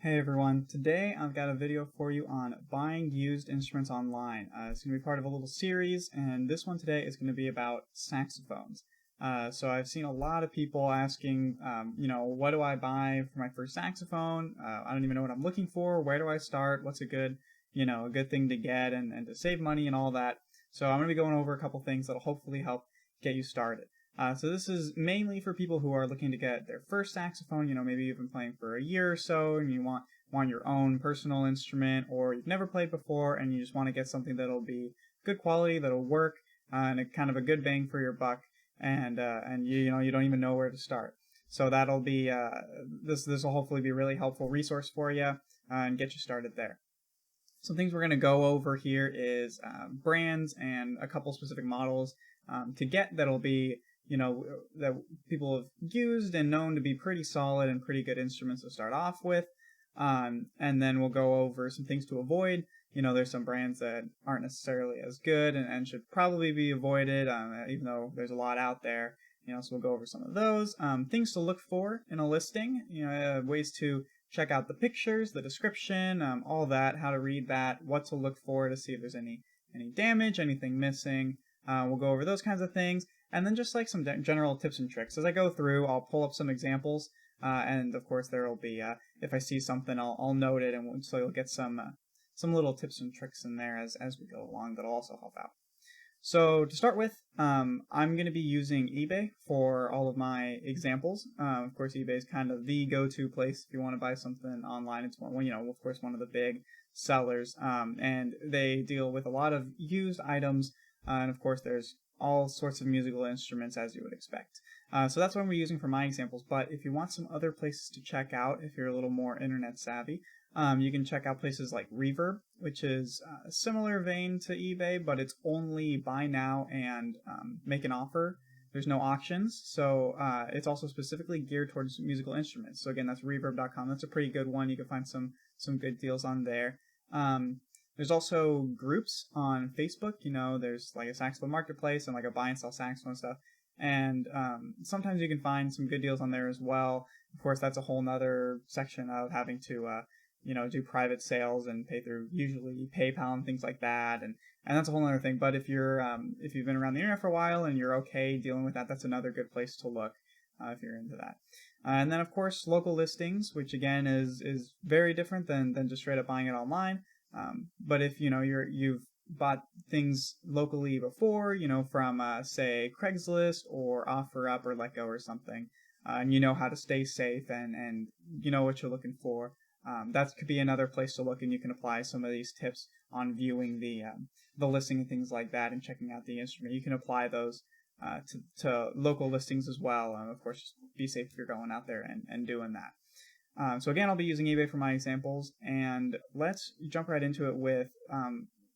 Hey everyone, today I've got a video for you on buying used instruments online. It's going to be part of a little series, and this one today is going to be about saxophones. So I've seen a lot of people asking, what do I buy for my first saxophone? I don't even know what I'm looking for. Where do I start? What's a good thing to get and to save money and all that. So I'm going to be going over a couple things that'll hopefully help get you started. So this is mainly for people who are looking to get their first saxophone. Maybe you've been playing for a year or so and you want your own personal instrument, or you've never played before and you just want to get something that'll be good quality, that'll work, and a kind of a good bang for your buck, and you don't even know where to start. So that'll be this will hopefully be a really helpful resource for you and get you started there. Some things we're going to go over here is brands and a couple specific models to get that'll be that people have used and known to be pretty solid and pretty good instruments to start off with. And then we'll go over some things to avoid. There's some brands that aren't necessarily as good and should probably be avoided, even though there's a lot out there. So we'll go over some of those. Things to look for in a listing, ways to check out the pictures, the description, all that, how to read that, what to look for to see if there's any damage, anything missing. We'll go over those kinds of things. And then just like some general tips and tricks. As I go through, I'll pull up some examples, and of course there will be, if I see something, I'll note it, and so you'll get some little tips and tricks in there as we go along that'll also help out. So to start with, I'm going to be using eBay for all of my examples. Of course, eBay is kind of the go-to place if you want to buy something online. It's one of the big sellers, and they deal with a lot of used items, and of course there's all sorts of musical instruments as you would expect. So that's what I'm using for my examples, but if you want some other places to check out, if you're a little more internet savvy, you can check out places like Reverb, which is a similar vein to eBay, but it's only buy now and make an offer. There's no auctions, so it's also specifically geared towards musical instruments. So again, that's reverb.com. That's a pretty good one. You can find some good deals on there. There's also groups on Facebook. There's like a saxophone marketplace and like a buy and sell saxophone stuff. And sometimes you can find some good deals on there as well. Of course, that's a whole nother section of having to, do private sales and pay through usually PayPal and things like that. And that's a whole other thing. But if you've been around the internet for a while and you're okay dealing with that, that's another good place to look if you're into that. And then of course, local listings, which again is very different than just straight up buying it online. But if you've bought things locally before, from say Craigslist or OfferUp or Letgo or something, and you know how to stay safe and you know what you're looking for, that could be another place to look, and you can apply some of these tips on viewing the listing and things like that and checking out the instrument. You can apply those to local listings as well. Of course, just be safe if you're going out there and doing that. So again, I'll be using eBay for my examples, and let's jump right into it with,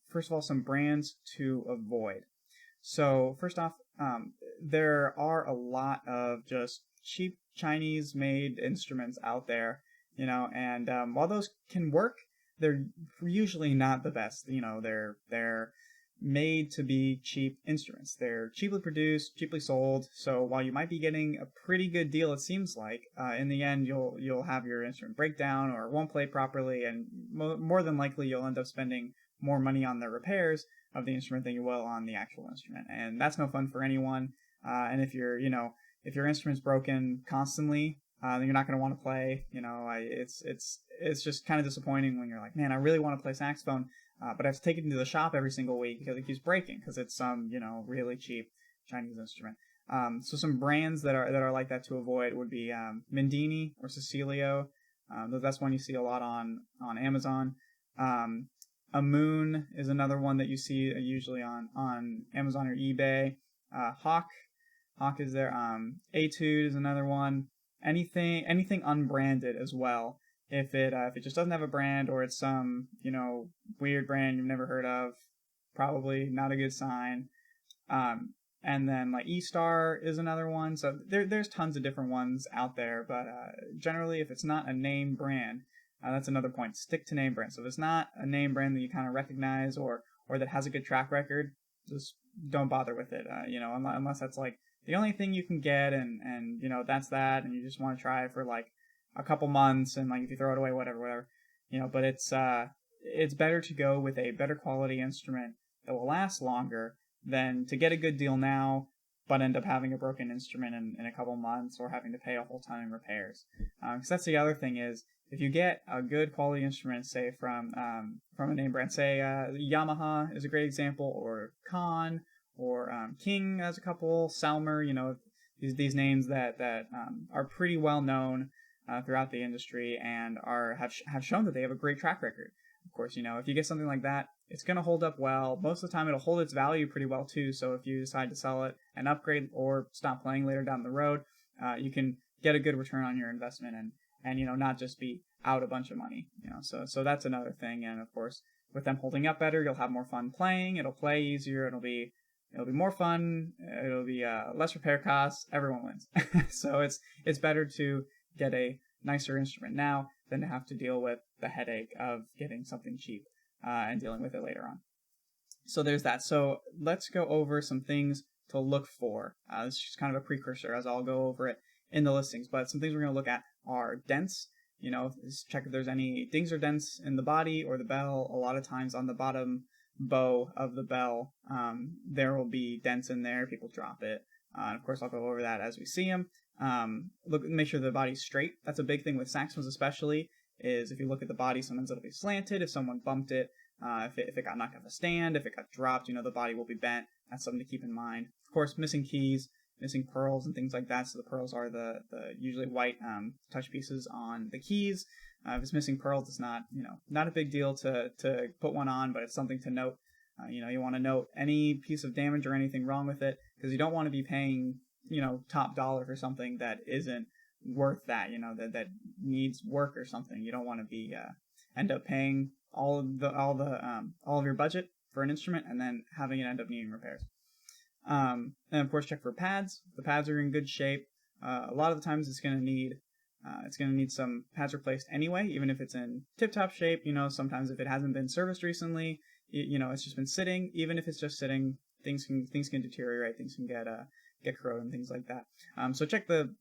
first of all, some brands to avoid. So first off, there are a lot of just cheap Chinese-made instruments out there, and while those can work, they're usually not the best. They're made to be cheap instruments. They're cheaply produced, cheaply sold. So while you might be getting a pretty good deal, it seems like, in the end you'll have your instrument break down or it won't play properly, and more than likely you'll end up spending more money on the repairs of the instrument than you will on the actual instrument, and that's no fun for anyone. And if your instrument's broken constantly, then you're not going to want to play. It's just kind of disappointing when you're like, man, I really want to play saxophone, but I have to take it into the shop every single week because it keeps breaking because it's some really cheap Chinese instrument. So some brands that are like that to avoid would be Mendini or Cecilio. That's one you see a lot on Amazon. Amoon is another one that you see usually on Amazon or eBay. Hawk is there. Etude is another one. Anything unbranded as well. If it just doesn't have a brand, or it's some weird brand you've never heard of, probably not a good sign. And then like E-Star is another one. So there's tons of different ones out there, but generally if it's not a name brand, that's another point. Stick to name brand. So if it's not a name brand that you kind of recognize or that has a good track record, just don't bother with it. Unless that's like the only thing you can get, and that's that, and you just want to try it for like a couple months, and like if you throw it away, whatever, but it's better to go with a better quality instrument that will last longer than to get a good deal now but end up having a broken instrument in a couple months or having to pay a whole ton in repairs. Because that's the other thing is, if you get a good quality instrument, say from a name brand, say Yamaha is a great example, or Kahn, or King has a couple, Salmer, these names that are pretty well known throughout the industry and have shown that they have a great track record. Of course, if you get something like that, it's going to hold up well. Most of the time, it'll hold its value pretty well, too. So if you decide to sell it and upgrade or stop playing later down the road, you can get a good return on your investment and not just be out a bunch of money. So that's another thing. And of course, with them holding up better, you'll have more fun playing. It'll play easier. It'll be more fun. It'll be less repair costs. Everyone wins. So it's better to get a nicer instrument now than to have to deal with the headache of getting something cheap and dealing with it later on. So there's that. So let's go over some things to look for. This is just kind of a precursor, as I'll go over it in the listings. But some things we're going to look at are dents. Check if there's any dings or dents in the body or the bell. A lot of times on the bottom bow of the bell, there will be dents in there. People drop it. And of course, I'll go over that as we see them. Make sure the body's straight. That's a big thing with saxophones, especially. Is if you look at the body, sometimes it'll be slanted. If someone bumped it, if it got knocked off a stand, if it got dropped, the body will be bent. That's something to keep in mind. Of course, missing keys, missing pearls, and things like that. So the pearls are the usually white touch pieces on the keys. If it's missing pearls, it's not a big deal to put one on, but it's something to note. You want to note any piece of damage or anything wrong with it, because you don't want to be paying top dollar for something that isn't worth that, that needs work or something. You don't want to be end up paying all of your budget for an instrument and then having it end up needing repairs. And of course, check for pads. The pads are in good shape. A lot of the times it's going to need some pads replaced anyway, even if it's in tip-top shape. Sometimes if it hasn't been serviced recently, it's just been sitting. Even if it's just sitting, things can deteriorate. Things can get corroded and things like that. So check the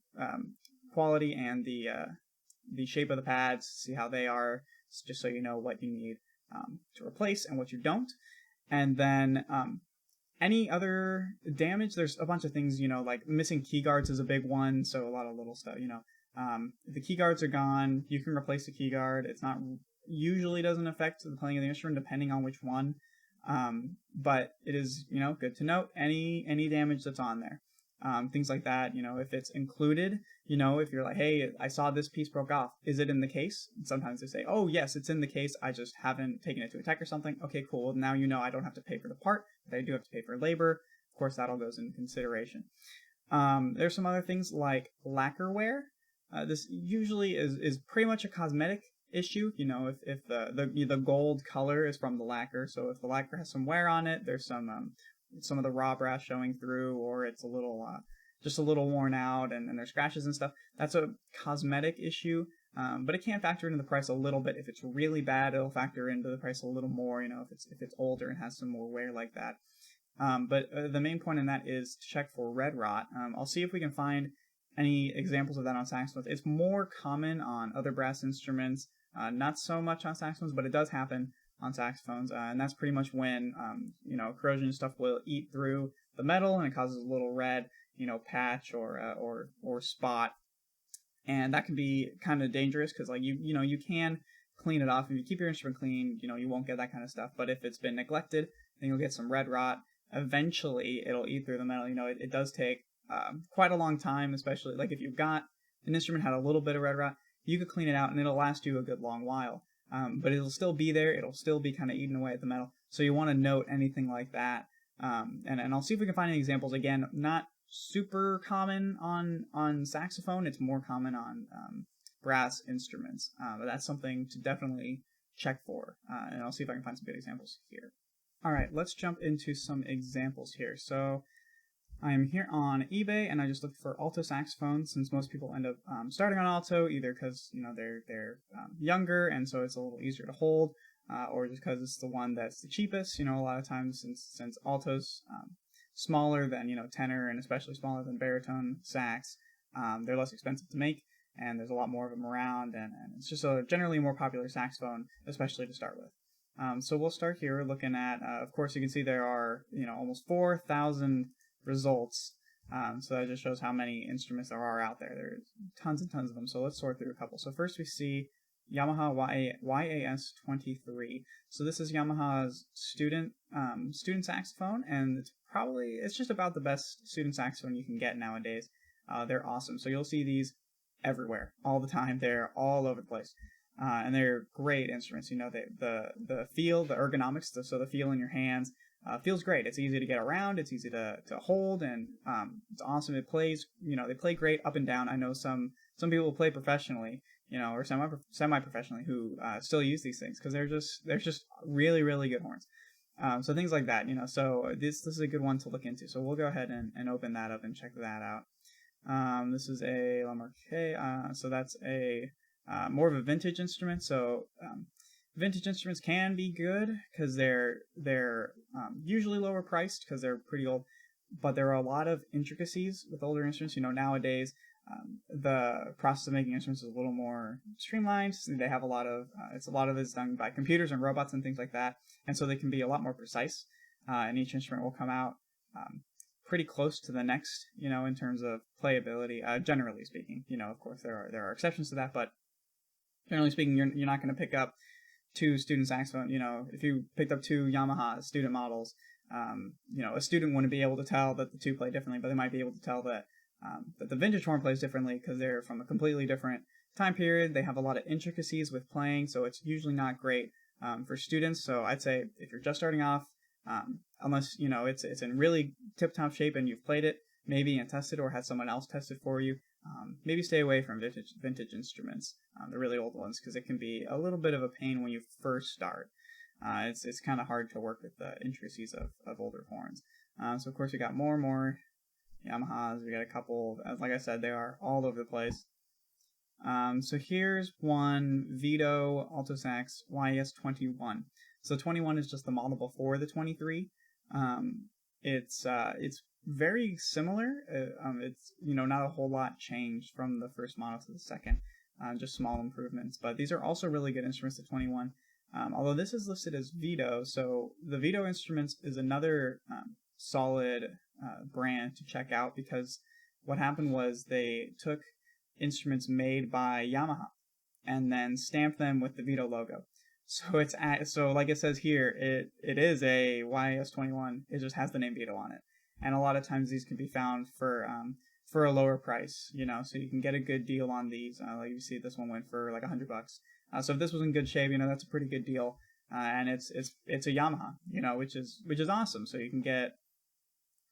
quality and the shape of the pads, see how they are, just so you know what you need to replace and what you don't. And then any other damage, there's a bunch of things, like missing key guards is a big one, so a lot of little stuff, if the key guards are gone, you can replace the key guard. It's not usually doesn't affect the playing of the instrument depending on which one, but it is good to note any damage that's on there. Things like that, if it's included, if you're like, hey, I saw this piece broke off, is it in the case? And sometimes they say, oh, yes, it's in the case, I just haven't taken it to a tech or something. Okay, cool. Well, now I don't have to pay for the part, but I do have to pay for labor. Of course, that all goes into consideration. There's some other things like lacquer wear. This usually is pretty much a cosmetic issue, if the gold color is from the lacquer. So if the lacquer has some wear on it, there's some of the raw brass showing through, or it's just a little worn out and there's scratches and stuff. That's a cosmetic issue, but it can factor into the price a little bit. If it's really bad, it'll factor into the price a little more, if it's older and has some more wear like that. But the main point in that is to check for red rot. I'll see if we can find any examples of that on saxophones. It's more common on other brass instruments, not so much on saxophones, but it does happen on saxophones, and that's pretty much when corrosion and stuff will eat through the metal and it causes a little red patch or spot, and that can be kind of dangerous because you can clean it off. If you keep your instrument clean, you won't get that kind of stuff. But if it's been neglected, then you'll get some red rot. Eventually it'll eat through the metal. It does take quite a long time, especially like if you've got an instrument had a little bit of red rot, you could clean it out and it'll last you a good long while. But it'll still be there. It'll still be kind of eating away at the metal. So you want to note anything like that. And I'll see if we can find any examples. Again, not super common on saxophone. It's more common on brass instruments. But that's something to definitely check for. And I'll see if I can find some good examples here. All right, let's jump into some examples here. So I'm here on eBay, and I just looked for alto saxophones, since most people end up starting on alto, either because they're younger, and so it's a little easier to hold, or just because it's the one that's the cheapest. A lot of times, since alto's smaller than tenor, and especially smaller than baritone sax, they're less expensive to make, and there's a lot more of them around, and it's just generally a more popular saxophone, especially to start with. So we'll start here looking at, of course, you can see there are, almost 4,000 results. So that just shows how many instruments there are out there. There's tons and tons of them. So let's sort through a couple. So first we see Yamaha YAS-23. So this is Yamaha's student saxophone, and it's just about the best student saxophone you can get nowadays. They're awesome. So you'll see these everywhere, all the time. They're all over the place. And they're great instruments. The feel, the ergonomics, so the feel in your hands feels great. It's easy to get around. It's easy to hold, and it's awesome. It plays, they play great up and down. I know some people play professionally, or semi-professionally who still use these things because they're just really, really good horns. So things like that, So this is a good one to look into. So we'll go ahead and open that up and check that out. This is a La Marque. So that's a more of a vintage instrument. So vintage instruments can be good because they're usually lower priced because they're pretty old, but there are a lot of intricacies with older instruments. Nowadays the process of making instruments is a little more streamlined. They have a lot of it's done by computers and robots and things like that, and so they can be a lot more precise. And each instrument will come out pretty close to the next, in terms of playability. Generally speaking, of course there are exceptions to that, but generally speaking, you're not going to pick up two student saxophone. If you picked up two Yamaha student models, a student wouldn't be able to tell that the two play differently, but they might be able to tell that the vintage horn plays differently because they're from a completely different time period. They have a lot of intricacies with playing, so it's usually not great for students. So I'd say if you're just starting off, unless it's in really tip-top shape and you've played it maybe and tested or had someone else test it for you, maybe stay away from vintage instruments, the really old ones, because it can be a little bit of a pain when you first start. It's kind of hard to work with the intricacies of older horns. So of course we got more and more Yamahas. We got a couple, like I said, they are all over the place. So here's one Vito Alto Sax YS-21. So 21 is just the model before the 23. It's very similar. It's not a whole lot changed from the first model to the second, just small improvements. But these are also really good instruments. The 21, although this is listed as Vito, so the Vito Instruments is another solid brand to check out, because what happened was they took instruments made by Yamaha and then stamped them with the Vito logo. So so like it says here, it is a YS-21. It just has the name Vito on it, and a lot of times these can be found for a lower price, so you can get a good deal on these. Like you see, this one went for like $100. So if this was in good shape, that's a pretty good deal, and it's a Yamaha, which is awesome. So you can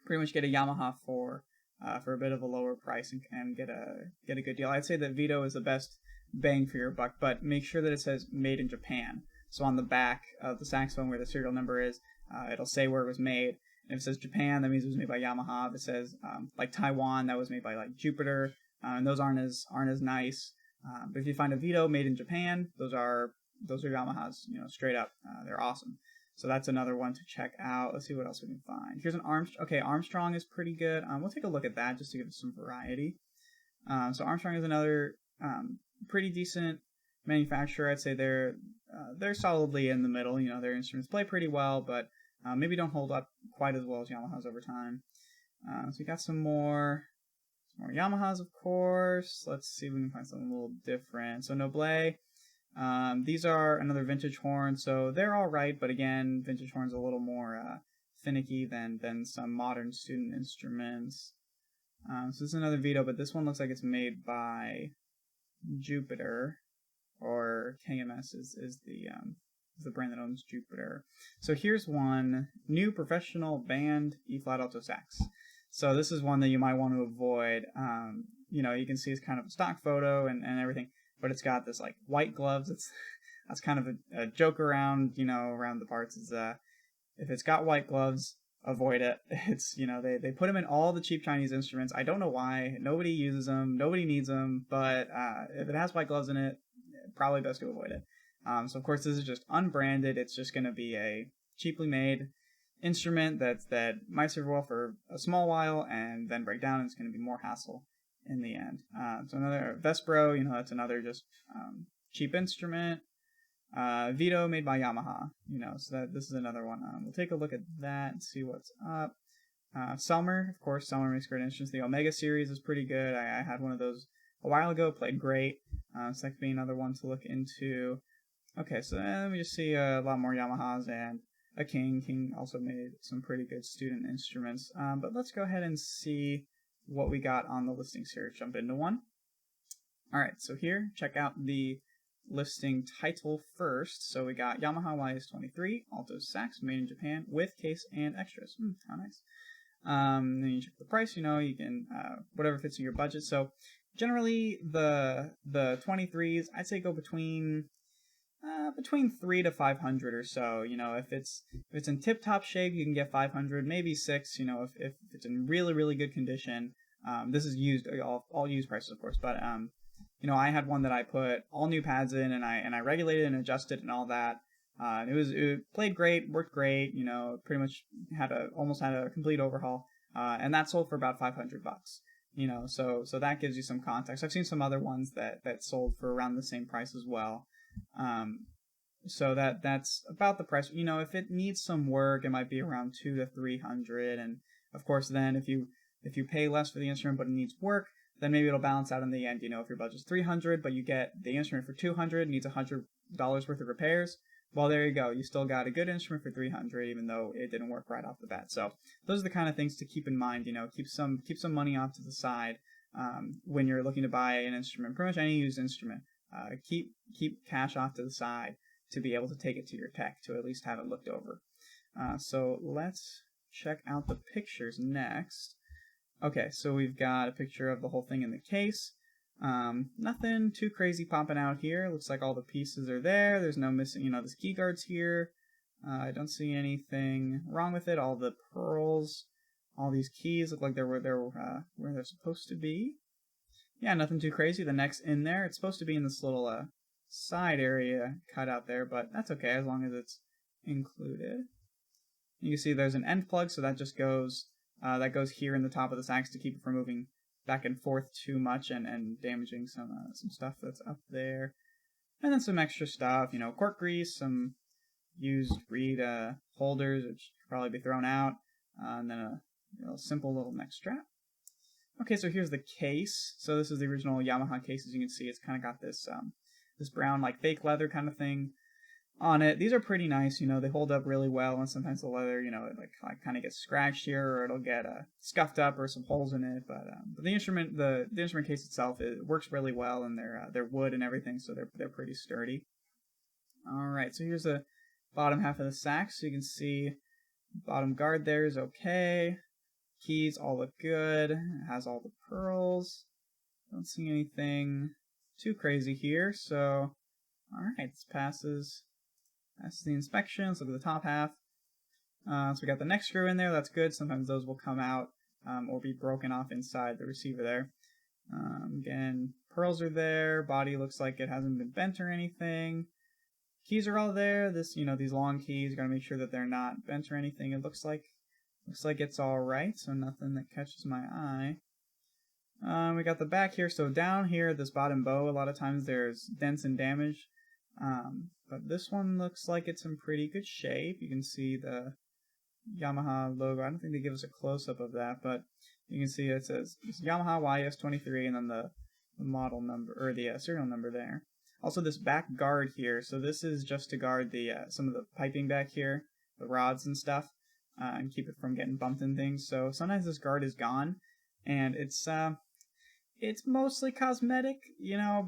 pretty much get a Yamaha for a bit of a lower price and get a good deal. I'd say that Vito is the best bang for your buck, but make sure that it says made in Japan. So on the back of the saxophone where the serial number is, it'll say where it was made. And if it says Japan, that means it was made by Yamaha. If it says like Taiwan, that was made by like Jupiter, and those aren't as nice. But if you find a Vito made in Japan, those are Yamahas, straight up. They're awesome. So that's another one to check out. Let's see what else we can find. Here's an Armstrong. Okay, Armstrong is pretty good. We'll take a look at that just to give us some variety. So Armstrong is another pretty decent manufacturer. I'd say they're solidly in the middle. Their instruments play pretty well, but maybe don't hold up quite as well as Yamaha's over time. So we got some more Yamahas, of course. Let's see if we can find something a little different. So Noble. These are another vintage horn, so they're all right, but again, vintage horn's a little more finicky than some modern student instruments. So this is another Vito, but this one looks like it's made by Jupiter, or KMS is the brand that owns Jupiter. So here's one new professional band E-flat alto sax. So this is one that you might want to avoid. You can see it's kind of a stock photo and everything, but it's got this like white gloves. That's kind of a joke around the parts is if it's got white gloves, avoid it. It's they put them in all the cheap Chinese instruments. I don't know why. Nobody uses them. Nobody needs them. But if it has white gloves in it, probably best to avoid it. So of course this is just unbranded. It's just going to be a cheaply made instrument that might serve well for a small while and then break down, and it's going to be more hassle in the end. So another Vespro, that's another just cheap instrument. Vito made by Yamaha, so this is another one. We'll take a look at that and see what's up. Selmer, of course, Selmer makes great instruments. The Omega series is pretty good. I had one of those a while ago, played great. So that could be another one to look into. Okay, so let me just see a lot more Yamahas and a King. King also made some pretty good student instruments. But let's go ahead and see what we got on the listings here. Jump into one. Alright, so here, check out the listing title first. So we got Yamaha YS23, alto sax, made in Japan, with case and extras. How nice. Then you check the price, you can, whatever fits in your budget. So generally the 23s, I'd say go between 3 to 500 or so. If it's in tip-top shape, you can get 500, maybe 6. If it's in really, really good condition. This is used, all used prices, of course, but I had one that I put all new pads in, and I regulated and adjusted and all that. It played great, worked great. Pretty much almost had a complete overhaul, and that sold for about $500. So that gives you some context. I've seen some other ones that sold for around the same price as well. So that's about the price. If it needs some work, it might be around 200 to 300, and of course, then if you pay less for the instrument but it needs work, then maybe it'll balance out in the end. If your budget's 300 but you get the instrument for 200, needs $100 worth of repairs, well, there you go. You still got a good instrument for 300, even though it didn't work right off the bat. So those are the kind of things to keep in mind. Keep some money off to the side when you're looking to buy an instrument. Pretty much any used instrument. Keep cash off to the side to be able to take it to your tech to at least have it looked over. So let's check out the pictures next. Okay, so we've got a picture of the whole thing in the case. Nothing too crazy popping out here. Looks like all the pieces are there. There's no missing, this key guard's here. I don't see anything wrong with it. All the pearls, all these keys look like they're where they're supposed to be. Yeah, nothing too crazy. The neck's in there. It's supposed to be in this little side area cut out there, but that's okay as long as it's included. You can see there's an end plug, so that just goes here in the top of the sax to keep it from moving back and forth too much and damaging some stuff that's up there. And then some extra stuff, cork grease, some used reed holders, which could probably be thrown out, and then a simple little neck strap. Okay, so here's the case. So this is the original Yamaha case. As you can see, it's kind of got this this brown like fake leather kind of thing on it. These are pretty nice. They hold up really well, and sometimes the leather, it like kind of gets scratched here, or it'll get scuffed up or some holes in it. But the instrument case itself, it works really well, and they're wood and everything, so they're pretty sturdy. All right, so here's the bottom half of the sax. So you can see bottom guard there is okay. Keys all look good. It has all the pearls. Don't see anything too crazy here. So, all right, this passes the inspection. Let's look at the top half. So we got the neck screw in there. That's good. Sometimes those will come out or be broken off inside the receiver there. Again, pearls are there. Body looks like it hasn't been bent or anything. Keys are all there. These long keys, you gotta make sure that they're not bent or anything. It looks like it's all right, so nothing that catches my eye. We got the back here. So down here, this bottom bow, a lot of times there's dents and damage. But this one looks like it's in pretty good shape. You can see the Yamaha logo. I don't think they give us a close-up of that, but you can see it says it's Yamaha YS23 and then the model number, or the serial number there. Also, this back guard here. So this is just to guard the some of the piping back here, the rods and stuff. And keep it from getting bumped and things. So sometimes this guard is gone, and it's mostly cosmetic,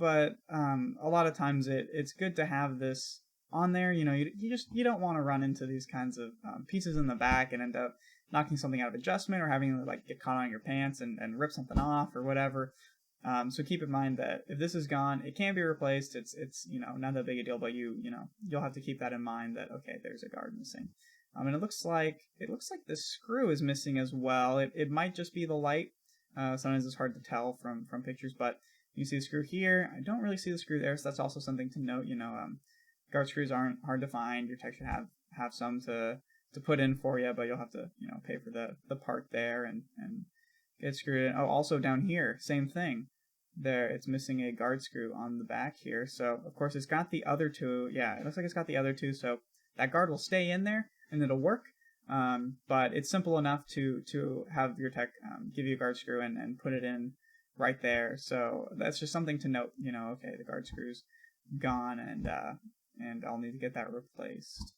but a lot of times it's good to have this on there. You don't want to run into these kinds of pieces in the back and end up knocking something out of adjustment or having to get caught on your pants and rip something off or whatever. So keep in mind that if this is gone, it can be replaced. It's not that big a deal, but you'll have to keep that in mind that, okay, there's a guard missing. And it looks like this screw is missing as well. It might just be the light. Sometimes it's hard to tell from pictures, but you see the screw here. I don't really see the screw there, so that's also something to note. Guard screws aren't hard to find. Your tech should have some to put in for you, but you'll have to pay for the part there and get screwed in. Oh, also down here, same thing. There, it's missing a guard screw on the back here. So, of course, it's got the other two. Yeah, it looks like it's got the other two, so that guard will stay in there, and it'll work. But it's simple enough to have your tech give you a guard screw and put it in right there. So that's just something to note. Okay, the guard screw's gone, and I'll need to get that replaced.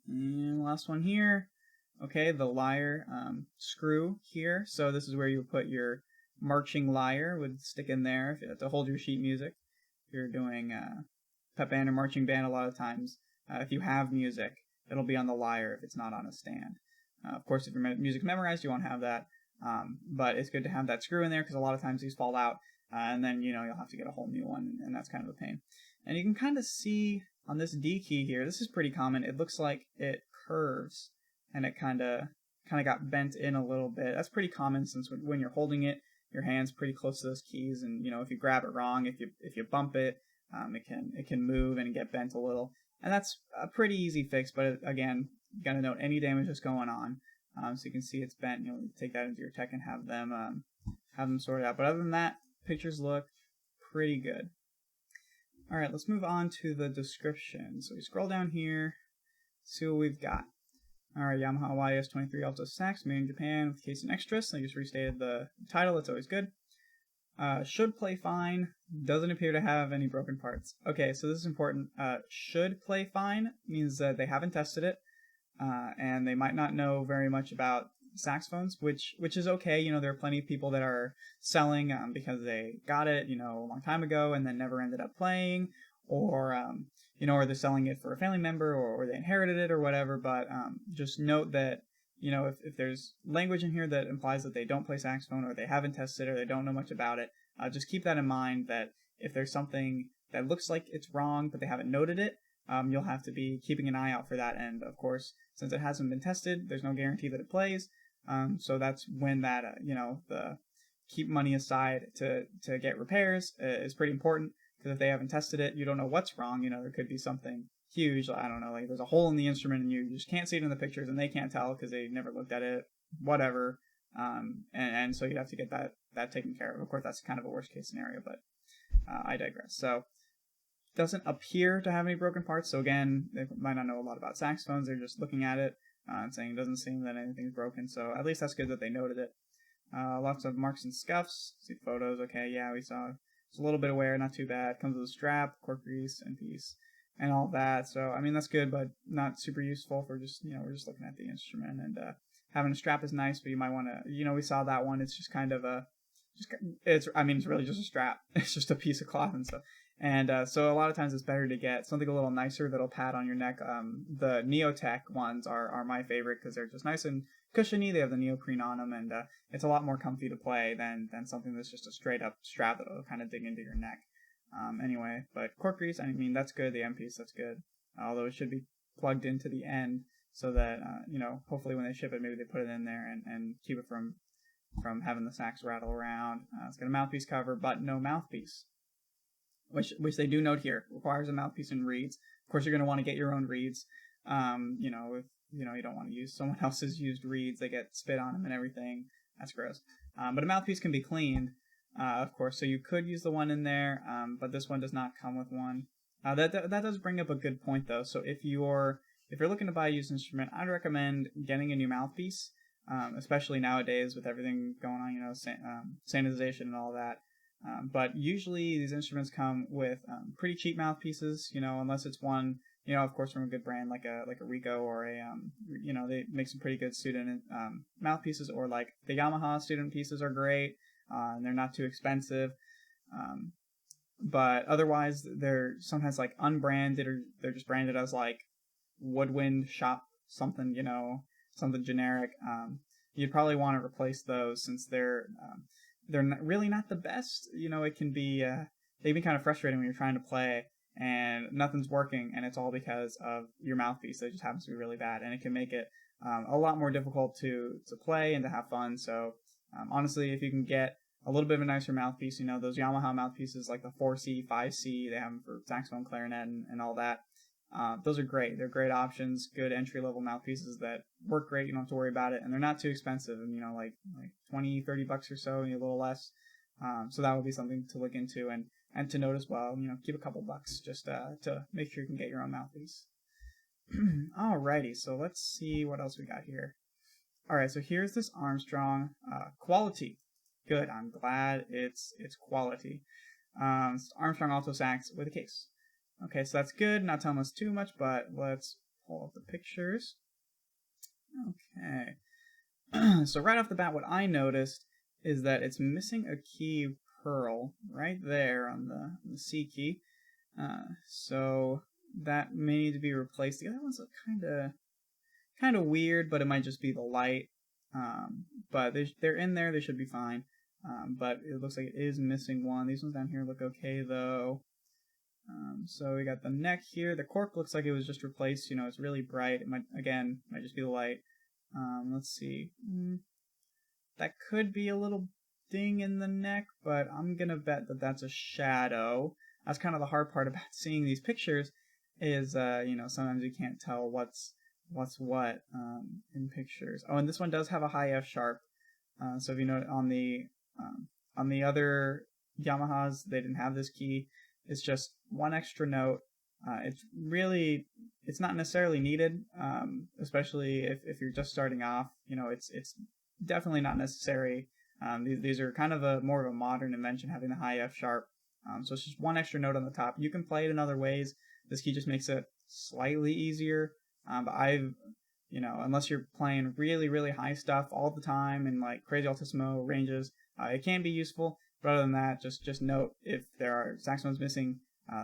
And last one here. Okay, the lyre screw here. So this is where you put your marching lyre, would stick in there to hold your sheet music. If you're doing pep band or marching band, a lot of times, if you have music, it'll be on the lyre if it's not on a stand. Of course, if your music's memorized, you won't have that. But it's good to have that screw in there because a lot of times these fall out, and then you'll have to get a whole new one, and that's kind of a pain. And you can kind of see on this D key here, this is pretty common. It looks like it curves, and it kind of got bent in a little bit. That's pretty common since when you're holding it, your hand's pretty close to those keys, and if you grab it wrong, if you bump it, it can move and get bent a little. And that's a pretty easy fix, but again, you gotta note any damage that's going on. So you can see it's bent. You'll take that into your tech and have them sort it out. But other than that, pictures look pretty good. All right, let's move on to the description. So we scroll down here, see what we've got. All right, Yamaha YS23 Alto Sax, made in Japan with case and extras. I just restated the title. That's always good. Should play fine. Doesn't appear to have any broken parts. Okay, so this is important. Should play fine means that they haven't tested it, and they might not know very much about saxophones, which is okay. There are plenty of people that are selling because they got it, a long time ago and then never ended up playing, or or they're selling it for a family member, or they inherited it or whatever. But just note that if there's language in here that implies that they don't play saxophone, or they haven't tested it, or they don't know much about it, just keep that in mind, that if there's something that looks like it's wrong but they haven't noted it, you'll have to be keeping an eye out for that. And of course, since it hasn't been tested, there's no guarantee that it plays. So that's when that the keep money aside to get repairs is pretty important, because if they haven't tested it, you don't know what's wrong. There could be something huge. I don't know, like there's a hole in the instrument and you just can't see it in the pictures, and they can't tell because they never looked at it, whatever. And so you'd have to get that taken care of. Of course, that's kind of a worst case scenario, but I digress. So doesn't appear to have any broken parts. So again, they might not know a lot about saxophones. They're just looking at it and saying it doesn't seem that anything's broken. So at least that's good that they noted it. Lots of marks and scuffs. See photos. Okay, yeah, we saw it's a little bit of wear, not too bad. Comes with a strap, cork grease, and piece, and all that. So I mean, that's good, but not super useful for just we're just looking at the instrument. And having a strap is nice, but you might want to we saw that one. It's just kind of it's really just a strap. It's just a piece of cloth and stuff. And so a lot of times it's better to get something a little nicer that'll pad on your neck. The Neotech ones are my favorite because they're just nice and cushiony. They have the neoprene on them, and it's a lot more comfy to play than something that's just a straight up strap that'll kind of dig into your neck. Anyway, but cork grease, I mean, that's good. The M piece, that's good. Although it should be plugged into the end so that hopefully when they ship it, maybe they put it in there and keep it from having the sax rattle around. It's got a mouthpiece cover, but no mouthpiece. Which they do note here, requires a mouthpiece and reeds. Of course, you're going to want to get your own reeds. If you don't want to use someone else's used reeds, they get spit on them and everything. That's gross. But a mouthpiece can be cleaned, of course. So you could use the one in there, but this one does not come with one. That does bring up a good point though. So if you're looking to buy a used instrument, I'd recommend getting a new mouthpiece, especially nowadays with everything going on, sanitization and all that. But usually these instruments come with pretty cheap mouthpieces, unless it's one, of course, from a good brand like a Rico or they make some pretty good student mouthpieces, or like the Yamaha student pieces are great, and they're not too expensive. But otherwise, they're sometimes like unbranded, or they're just branded as like Woodwind Shop something, something generic. You'd probably want to replace those since they're really not the best. It can be they can be kind of frustrating when you're trying to play and nothing's working, and it's all because of your mouthpiece that just happens to be really bad, and it can make it a lot more difficult to play and to have fun. So honestly, if you can get a little bit of a nicer mouthpiece, those Yamaha mouthpieces like the 4C, 5C, they have them for saxophone, clarinet, and all that. those are great. They're great options, good entry-level mouthpieces that work great. You don't have to worry about it, and they're not too expensive. And like 20, 30 bucks or so, maybe a little less. So that would be something to look into and to note as well. Keep a couple bucks just to make sure you can get your own mouthpiece. Alrighty, so let's see what else we got here. Alright, so here's this Armstrong quality. Good, I'm glad it's quality. Armstrong Alto Sax with a case. Okay, so that's good, not telling us too much, but let's pull up the pictures. Okay. So right off the bat, what I noticed is that it's missing a key pearl right there on the C key. So that may need to be replaced. The other ones look kind of weird, but it might just be the light. But they're in there. They should be fine. But it looks like it is missing one. These ones down here look okay though. So we got the neck here. The cork looks like it was just replaced. It's really bright. It might just be the light. Let's see. That could be a little ding in the neck, but I'm gonna bet that that's a shadow. That's kind of the hard part about seeing these pictures is, sometimes you can't tell what's what in pictures. Oh, and this one does have a high F sharp. So if you note on the other Yamahas, they didn't have this key. It's just one extra note. It's not necessarily needed, especially if you're just starting off. It's definitely not necessary. These are kind of more of a modern invention, having the high F sharp. So it's just one extra note on the top. You can play it in other ways. This key just makes it slightly easier. But unless you're playing really, really high stuff all the time and like crazy altissimo ranges, it can be useful. But other than that, just note if there are saxophones missing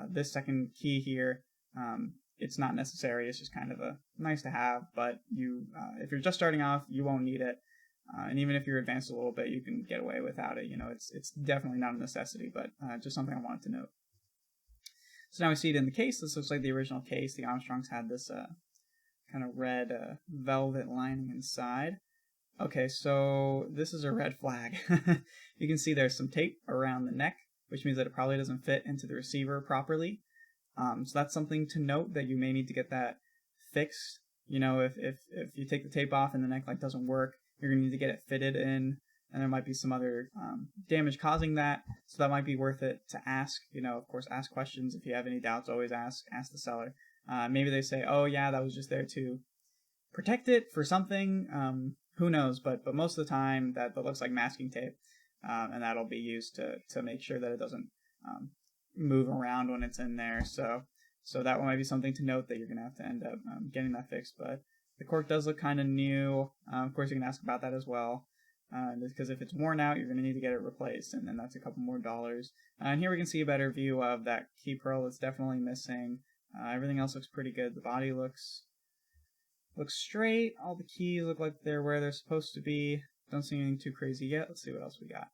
this second key here, it's not necessary. It's just kind of a nice to have. But if you're just starting off, you won't need it. And even if you're advanced a little bit, you can get away without it. It's definitely not a necessity, but just something I wanted to note. So now we see it in the case. This looks like the original case. The Armstrongs had this kind of red velvet lining inside. Okay, so this is a red flag. You can see there's some tape around the neck, which means that it probably doesn't fit into the receiver properly. So that's something to note, that you may need to get that fixed. If you take the tape off and the neck light doesn't work, you're going to need to get it fitted in, and there might be some other damage causing that, so that might be worth it to ask. Of course, ask questions. If you have any doubts, always ask the seller. Maybe they say, oh yeah, that was just there to protect it for something. Who knows? But most of the time that looks like masking tape, and that'll be used to make sure that it doesn't move around when it's in there. So that one might be something to note, that you're going to have to end up getting that fixed. But the cork does look kind of new. Of course, you can ask about that as well. Because if it's worn out, you're going to need to get it replaced, and then that's a couple more dollars. And here we can see a better view of that key pearl that's definitely missing. Everything else looks pretty good. The body looks straight. All the keys look like they're where they're supposed to be. Don't see anything too crazy yet. Let's see what else we got.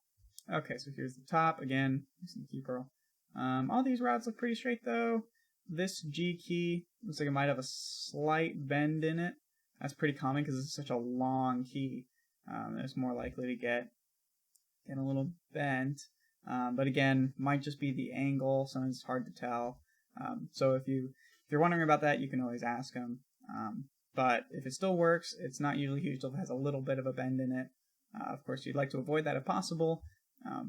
Okay, so here's the top. Again, some key pearl. All these rods look pretty straight though. This G key looks like it might have a slight bend in it. That's pretty common because it's such a long key. It's more likely to get a little bent. But again, might just be the angle. Sometimes it's hard to tell. So if you're wondering about that, you can always ask them. But if it still works, it's not usually huge if it has a little bit of a bend in it. Of course, you'd like to avoid that if possible.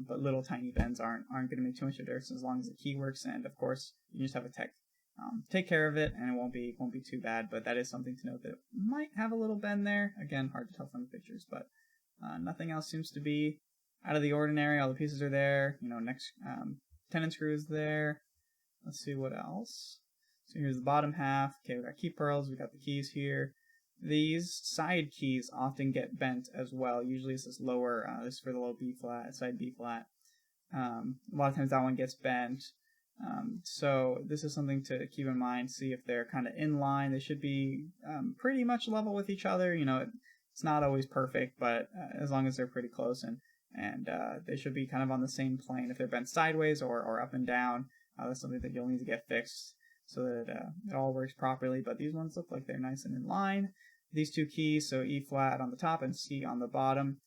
But little tiny bends aren't going to make too much of a difference as long as the key works. And of course, you just have a tech take care of it, and it won't be too bad. But that is something to note, that it might have a little bend there. Again, hard to tell from the pictures, but nothing else seems to be out of the ordinary. All the pieces are there. Next tenon screw is there. Let's see what else. So here's the bottom half. Okay, we got key pearls. We got the keys here. These side keys often get bent as well. Usually it's this lower. This is for the low B flat, side B flat. A lot of times that one gets bent. So this is something to keep in mind. See if they're kind of in line. They should be pretty much level with each other. It's not always perfect, but as long as they're pretty close, and they should be kind of on the same plane. If they're bent sideways or up and down, that's something that you'll need to get fixed so that it all works properly. But these ones look like they're nice and in line. These two keys, so E flat on the top and C on the bottom,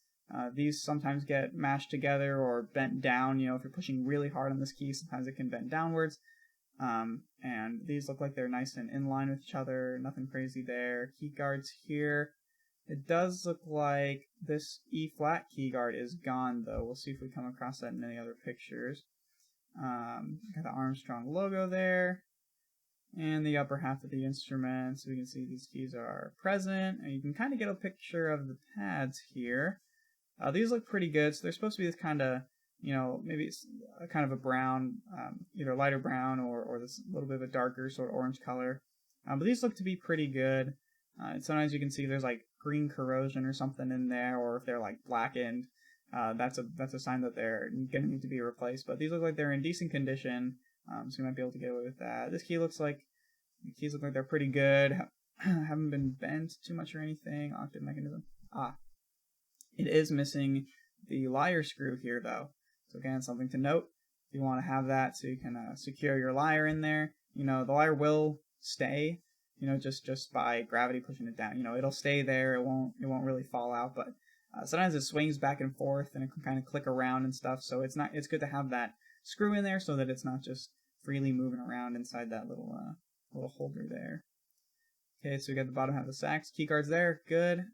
these sometimes get mashed together or bent down. If you're pushing really hard on this key, sometimes it can bend downwards. And these look like they're nice and in line with each other, nothing crazy there. Key guards here. It does look like this E flat key guard is gone though. We'll see if we come across that in any other pictures. Got the Armstrong logo there. And the upper half of the instrument, so we can see these keys are present, and you can kind of get a picture of the pads here. These look pretty good, so they're supposed to be this kind of, maybe it's a kind of a brown, either lighter brown or this little bit of a darker sort of orange color. But these look to be pretty good. And sometimes you can see there's like green corrosion or something in there, or if they're like blackened, that's a sign that they're going to need to be replaced. But these look like they're in decent condition. So you might be able to get away with that. The keys look like they're pretty good. Haven't been bent too much or anything. Octave mechanism. It is missing the lyre screw here though. So again, something to note. You want to have that so you can secure your lyre in there. The lyre will stay. Just by gravity pushing it down. It'll stay there. It won't really fall out. But sometimes it swings back and forth and it can kind of click around and stuff. So it's good to have that screw in there so that it's not just freely moving around inside that little holder there. Okay, so we got the bottom half of the sax. Key guards there, good.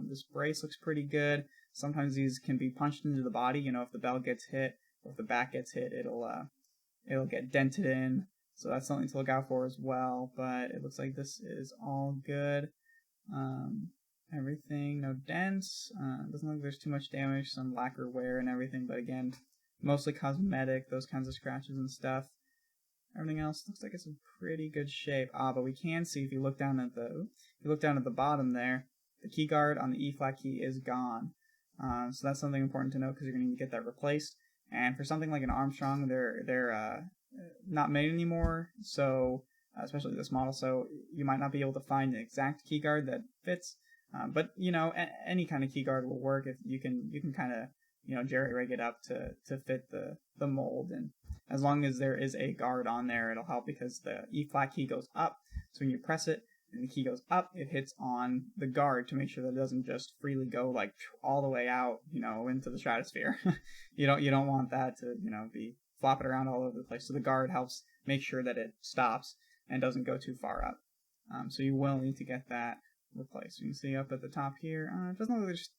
This brace looks pretty good. Sometimes these can be punched into the body. If the bell gets hit or if the back gets hit, it'll get dented in. So that's something to look out for as well. But it looks like this is all good. Everything, no dents. Doesn't look like there's too much damage. Some lacquer wear and everything, but again, mostly cosmetic. Those kinds of scratches and stuff. Everything else looks like it's in pretty good shape. But we can see if you look down at the bottom there, the key guard on the E flat key is gone. So that's something important to note because you're going to need to get that replaced. And for something like an Armstrong, they're not made anymore. So especially this model, so you might not be able to find the exact key guard that fits. But any kind of key guard will work if you can kind of jerry rig it up to fit the mold, and as long as there is a guard on there, it'll help because the E flat key goes up. So when you press it and the key goes up, it hits on the guard to make sure that it doesn't just freely go like all the way out, into the stratosphere. You don't want that to be flopping around all over the place. So the guard helps make sure that it stops and doesn't go too far up. So you will need to get that replaced. You can see up at the top here, it doesn't look like there's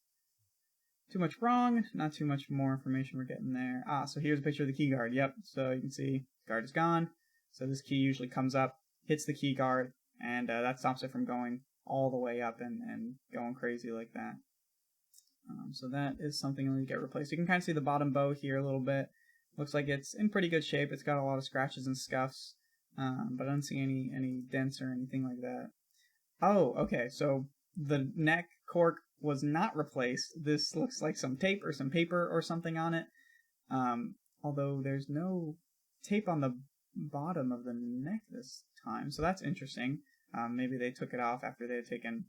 too much wrong, not too much more information we're getting there. So here's a picture of the key guard. Yep, so you can see guard is gone. So this key usually comes up, hits the key guard, and that stops it from going all the way up and going crazy like that. So that is something you'll need to get replaced. You can kind of see the bottom bow here a little bit. Looks like it's in pretty good shape. It's got a lot of scratches and scuffs, but I don't see any dents or anything like that. Oh, okay, so the neck cork was not replaced. This looks like some tape or some paper or something on it. Although there's no tape on the bottom of the neck this time, so that's interesting. Maybe they took it off after they had taken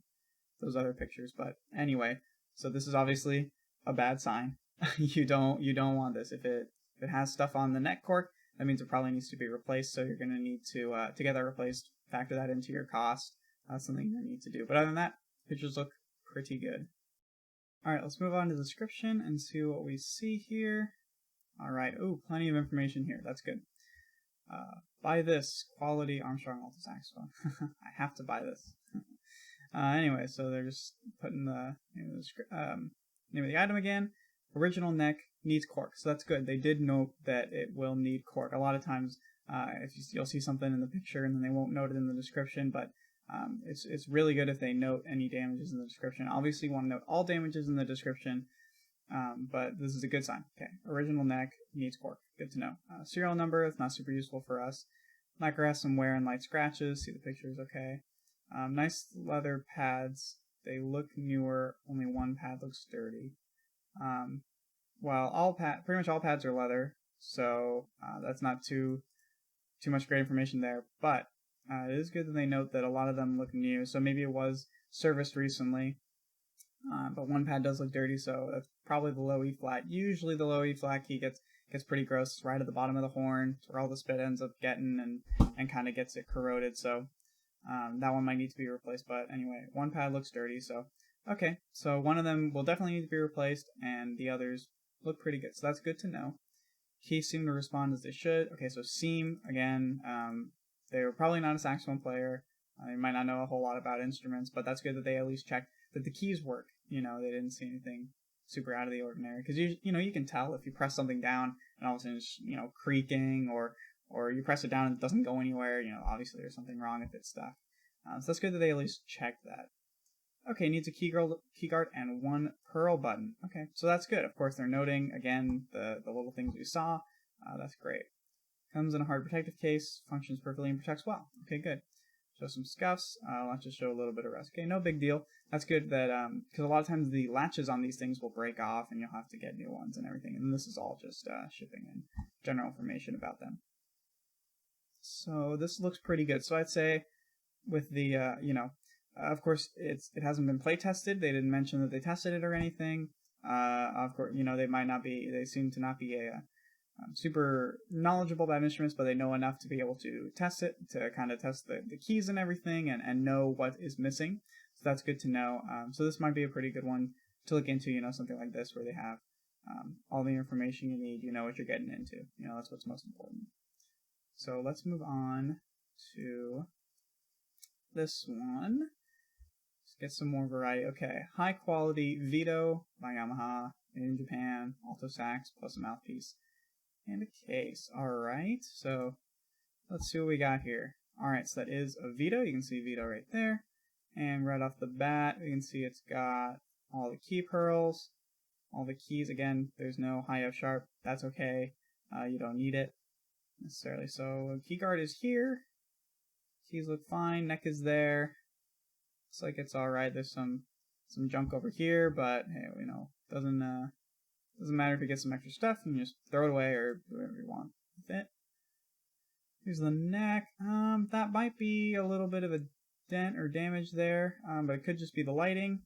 those other pictures, but anyway, so this is obviously a bad sign. You don't want this. If it has stuff on the neck cork, that means it probably needs to be replaced, so you're going to need to get that replaced, factor that into your cost. That's something you need to do. But other than that, pictures look pretty good. Alright, let's move on to the description and see what we see here. Alright, plenty of information here. That's good. Buy this quality Armstrong alto saxophone. I have to buy this. Anyway, so they're just putting the name of the item again. Original neck needs cork, so that's good. They did note that it will need cork. A lot of times, you'll see something in the picture and then they won't note it in the description, but it's really good if they note any damages in the description. Obviously, you want to note all damages in the description, but this is a good sign. Okay, original neck needs cork. Good to know. Serial number, it's not super useful for us. Lacquer has some wear and light scratches. See the pictures, okay. Nice leather pads. They look newer. Only one pad looks dirty. Well, pretty much all pads are leather, so that's not too much great information there. But it is good that they note that a lot of them look new, so maybe it was serviced recently. But one pad does look dirty, so that's probably the low E flat. Usually the low E flat key gets pretty gross. It's right at the bottom of the horn. It's where all the spit ends up getting and kind of gets it corroded. So that one might need to be replaced. But anyway, one pad looks dirty. So okay, so one of them will definitely need to be replaced, and the others look pretty good. So that's good to know. Keys seem to respond as they should. Okay, so seam again. they're probably not a saxophone player. They might not know a whole lot about instruments, but that's good that they at least checked that the keys work. You know, they didn't see anything super out of the ordinary, because you can tell if you press something down and all of a sudden it's creaking, or you press it down and it doesn't go anywhere. Obviously there's something wrong if it's stuck. So that's good that they at least checked that. Okay, needs a keyguard and one pearl button. Okay, so that's good. Of course, they're noting again the little things we saw. That's great. Comes in a hard protective case, functions perfectly and protects well. Okay, good. Show some scuffs. Let's just show a little bit of rust. Okay, no big deal. That's good that, because a lot of times the latches on these things will break off and you'll have to get new ones and everything. And this is all just shipping and general information about them. So this looks pretty good. So I'd say with the, of course, it hasn't been play tested. They didn't mention that they tested it or anything. Of course, they seem to not be super knowledgeable about instruments, but they know enough to be able to test it, to kind of test the keys and everything, and know what is missing. So that's good to know. So this might be a pretty good one to look into, something like this where they have all the information you need, you know what you're getting into. That's what's most important. So let's move on to this one. Let's get some more variety. Okay, high quality Vito by Yamaha, made in Japan, alto sax plus a mouthpiece and a case. Alright, so let's see what we got here. Alright, so that is a Vito. You can see Vito right there. And right off the bat, we can see it's got all the key pearls, all the keys. Again, there's no high F sharp. That's okay. You don't need it necessarily. So key guard is here. Keys look fine. Neck is there. Looks like it's alright. There's some junk over here, but hey, doesn't matter if you get some extra stuff. You can just throw it away or do whatever you want with it. Here's the neck. That might be a little bit of a dent or damage there, but it could just be the lighting.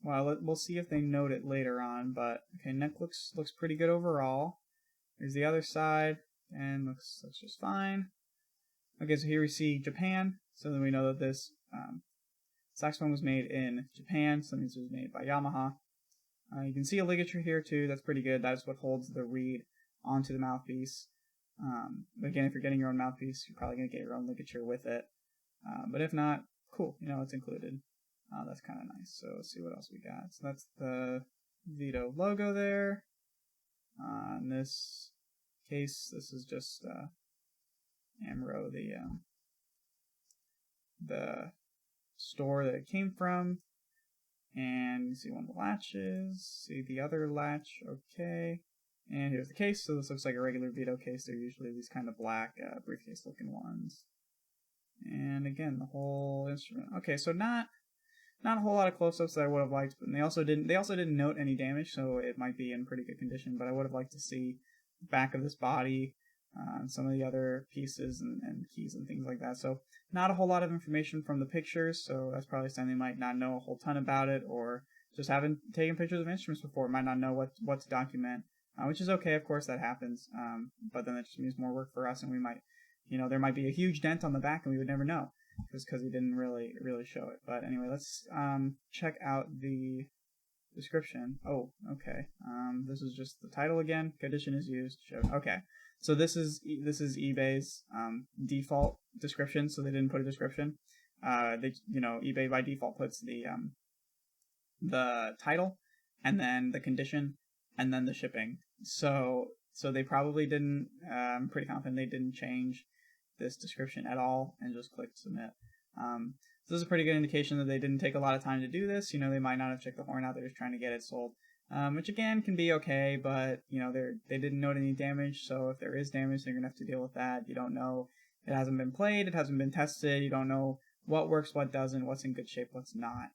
Well, we'll see if they note it later on. But okay, neck looks pretty good overall. Here's the other side, and looks just fine. Okay, so here we see Japan. So then we know that this saxophone was made in Japan. So that means it was made by Yamaha. You can see a ligature here too. That's pretty good. That's what holds the reed onto the mouthpiece. Again, if you're getting your own mouthpiece, you're probably going to get your own ligature with it. But if not, cool. It's included. That's kind of nice. So let's see what else we got. So that's the Vito logo there. In this case, this is just Amro, the store that it came from. And you see one of the latches, see the other latch, okay. And here's the case. So this looks like a regular Vito case. They're usually these kind of black briefcase looking ones. And again, the whole instrument. Okay, so not a whole lot of close-ups that I would have liked, but they also didn't note any damage, so it might be in pretty good condition. But I would have liked to see the back of this body, some of the other pieces and keys and things like that. So not a whole lot of information from the pictures, so that's probably something they might not know a whole ton about it, or just haven't taken pictures of instruments before, might not know what to document, which is okay, of course, that happens, but then it just means more work for us, and we might, there might be a huge dent on the back and we would never know, just because he didn't really show it. But anyway, let's check out the description. Oh, okay. This is just the title again. Condition is used. Okay. So this is eBay's default description. So they didn't put a description. eBay by default puts the title, and then the condition, and then the shipping. So they probably didn't. I'm pretty confident they didn't change this description at all and just clicked submit. So this is a pretty good indication that they didn't take a lot of time to do this. They might not have checked the horn out. They're just trying to get it sold. Which again can be okay, but they didn't note any damage, so if there is damage, they're gonna have to deal with that. You don't know, it hasn't been played, it hasn't been tested, you don't know what works, what doesn't, what's in good shape, what's not.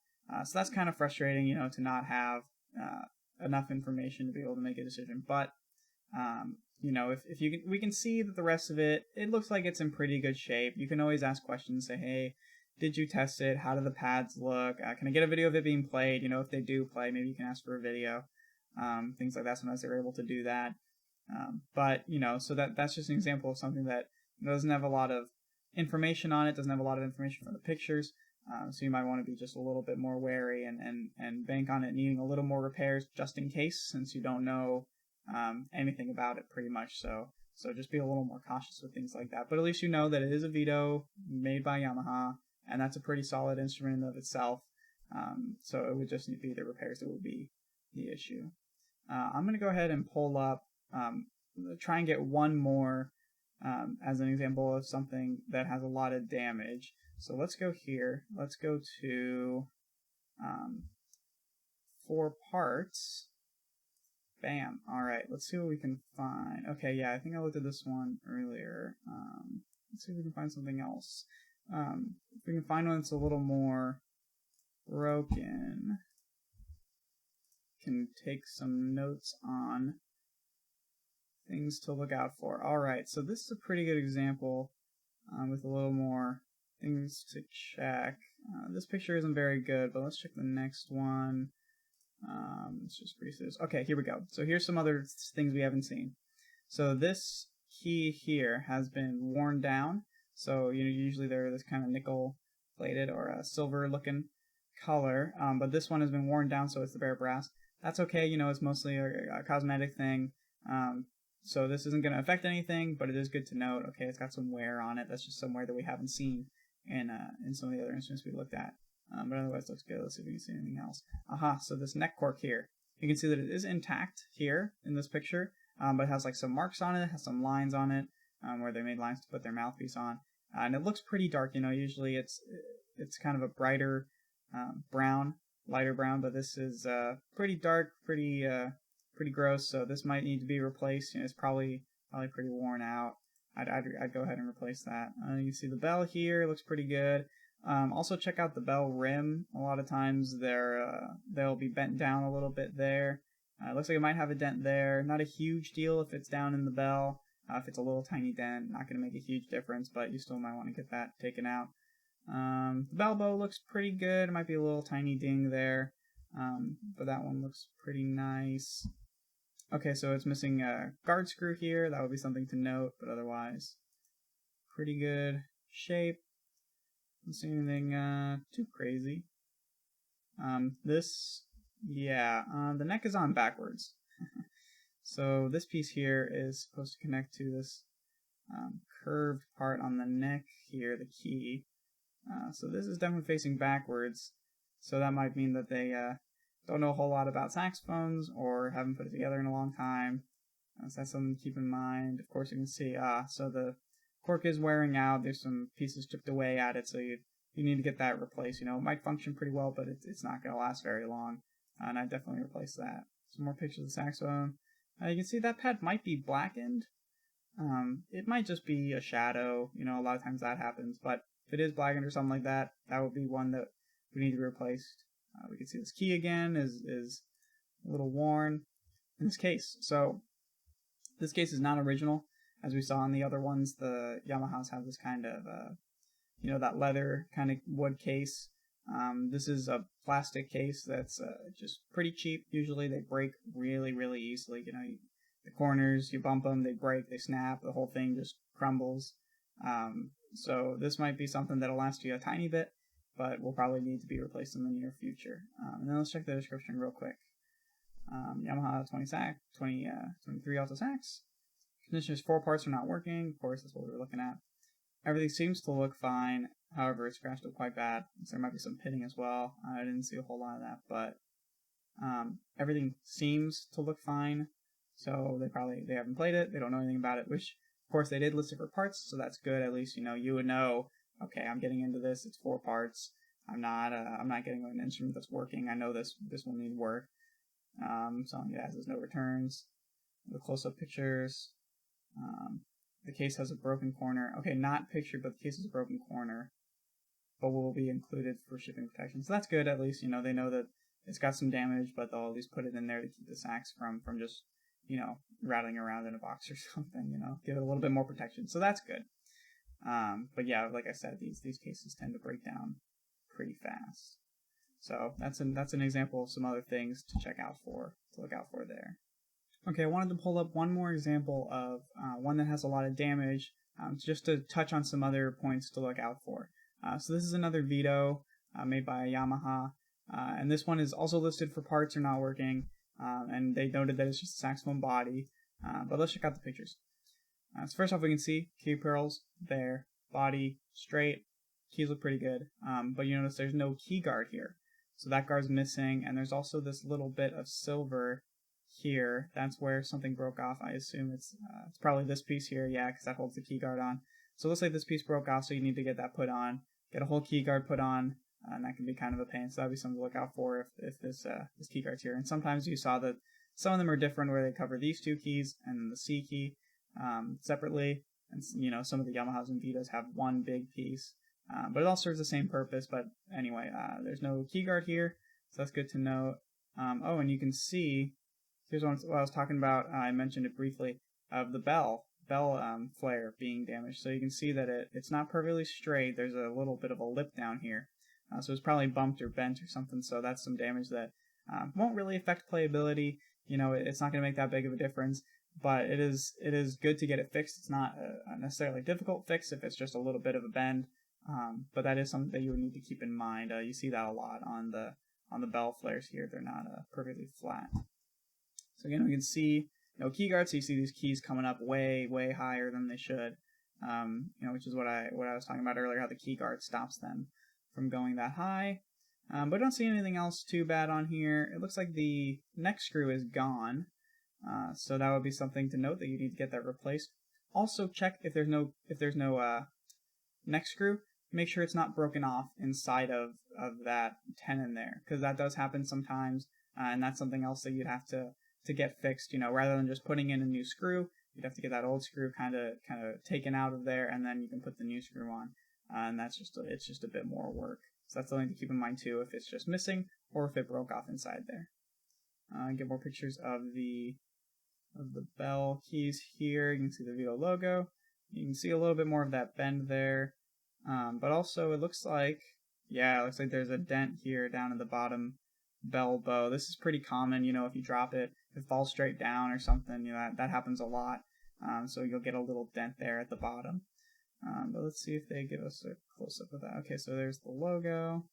So that's kind of frustrating, to not have enough information to be able to make a decision. But if we can see that the rest of it looks like it's in pretty good shape. You can always ask questions, say, hey, did you test it? How do the pads look? Can I get a video of it being played? If they do play, maybe you can ask for a video. Things like that. Sometimes they're able to do that. But so that's just an example of something that doesn't have a lot of information on it, doesn't have a lot of information from the pictures. So you might want to be just a little bit more wary and bank on it needing a little more repairs just in case, since you don't know anything about it pretty much. So So just be a little more cautious with things like that. But at least you know that it is a Vito made by Yamaha, and that's a pretty solid instrument in of itself. So it would just be the repairs that would be the issue. I'm going to go ahead and pull up, try and get one more as an example of something that has a lot of damage. So let's go here. Let's go to 4 parts. Bam. Alright, let's see what we can find. Okay, yeah, I think I looked at this one earlier. Let's see if we can find something else. If we can find one that's a little more broken, can take some notes on things to look out for. Alright, so this is a pretty good example with a little more things to check. This picture isn't very good, but let's check the next one. It's just pretty serious. Okay, here we go. So here's some other things we haven't seen. So this key here has been worn down. So usually they're this kind of nickel plated or a silver looking color, but this one has been worn down, so it's the bare brass. That's okay. It's mostly a cosmetic thing. So this isn't going to affect anything, but it is good to note. Okay, it's got some wear on it. That's just some wear that we haven't seen in some of the other instruments we looked at. But otherwise looks good. Let's see if we can see anything else. Aha, so this neck cork here. You can see that it is intact here in this picture, but it has like some marks on it, has some lines on it, where they made lines to put their mouthpiece on. And it looks pretty dark, usually it's kind of a brighter brown, lighter brown, but this is pretty dark, pretty gross, so this might need to be replaced. It's probably pretty worn out. I'd go ahead and replace that. You can see the bell here, looks pretty good. Also check out the bell rim. A lot of times they'll be bent down a little bit there. It looks like it might have a dent there. Not a huge deal if it's down in the bell. If it's a little tiny dent, not going to make a huge difference, but you still might want to get that taken out. The bell bow looks pretty good. It might be a little tiny ding there, but that one looks pretty nice. Okay, so it's missing a guard screw here. That would be something to note, but otherwise, pretty good shape. Don't see anything too crazy. The neck is on backwards. So this piece here is supposed to connect to this curved part on the neck here, the key. So this is definitely facing backwards. So that might mean that they don't know a whole lot about saxophones or haven't put it together in a long time. So that's something to keep in mind. Of course, you can see, so the cork is wearing out. There's some pieces chipped away at it, so you need to get that replaced. It might function pretty well, but it's not going to last very long. And I definitely replace that. Some more pictures of the saxophone. You can see that pad might be blackened. It might just be a shadow. A lot of times that happens. But if it is blackened or something like that, that would be one that would need to be replaced. We can see this key again is a little worn in this case. So this case is not original. As we saw in the other ones, the Yamahas have this kind of, that leather kind of wood case. This is a plastic case that's just pretty cheap. Usually they break really, really easily. The corners, you bump them, they break, they snap, the whole thing just crumbles. So this might be something that'll last you a tiny bit, but will probably need to be replaced in the near future. And then let's check the description real quick. Yamaha 23 alto sax. Conditioner's 4 parts are not working. Of course, that's what we were looking at. Everything seems to look fine. However, it's scratched up quite bad. So there might be some pitting as well. I didn't see a whole lot of that, but everything seems to look fine. So they haven't played it. They don't know anything about it, which of course they did list it for parts, so that's good. At least you would know. Okay, I'm getting into this. It's 4 parts. I'm not getting an instrument that's working. I know this will need work. So yeah, there's no returns. The close-up pictures. The case has a broken corner. Okay, not pictured, but the case has a broken corner, but will be included for shipping protection. So that's good. At least they know that it's got some damage, but they'll at least put it in there to keep the sax from just rattling around in a box or something. Give it a little bit more protection. So that's good. But yeah, like I said, these cases tend to break down pretty fast. So that's an example of some other things to look out for there. Okay, I wanted to pull up one more example of one that has a lot of damage, just to touch on some other points to look out for. So this is another Vito made by Yamaha, and this one is also listed for parts are not working, and they noted that it's just a saxophone body, but let's check out the pictures. So first off, we can see key pearls there, body straight, keys look pretty good, but you notice there's no key guard here. So that guard's missing, and there's also this little bit of silver here. That's where something broke off. I assume it's probably this piece here, yeah, because that holds the key guard on. So it looks like this piece broke off, so you need to get that put on, get a whole key guard put on, and that can be kind of a pain. So that'd be something to look out for if this key guard's here. And sometimes you saw that some of them are different, where they cover these two keys and then the C key separately. And some of the Yamahas and Vitas have one big piece, but it all serves the same purpose. But anyway, there's no key guard here, so that's good to note. Oh, and you can see, here's what I was talking about. I mentioned it briefly, of the bell flare being damaged. So you can see that it's not perfectly straight. There's a little bit of a lip down here. So it's probably bumped or bent or something. So that's some damage that won't really affect playability. It's not going to make that big of a difference. But it is good to get it fixed. It's not a necessarily difficult fix if it's just a little bit of a bend. But that is something that you would need to keep in mind. You see that a lot on the bell flares here. They're not perfectly flat. So again, we can see no key guard, so you see these keys coming up way, way higher than they should, which is what I was talking about earlier, how the key guard stops them from going that high. But I don't see anything else too bad on here. It looks like the neck screw is gone, so that would be something to note, that you need to get that replaced. Also check if there's no neck screw. Make sure it's not broken off inside of that tenon there, because that does happen sometimes, and that's something else that you'd have to get fixed, rather than just putting in a new screw. You'd have to get that old screw kind of taken out of there, and then you can put the new screw on, and it's just a bit more work. So that's something to keep in mind too, if it's just missing or if it broke off inside there. Get more pictures of the bell keys here. You can see the Vito logo. You can see a little bit more of that bend there, but also it looks like there's a dent here down at the bottom bell bow. This is pretty common, if you drop it, if it falls straight down or something, that happens a lot. So you'll get a little dent there at the bottom. But let's see if they give us a close-up of that. Okay, so there's the logo.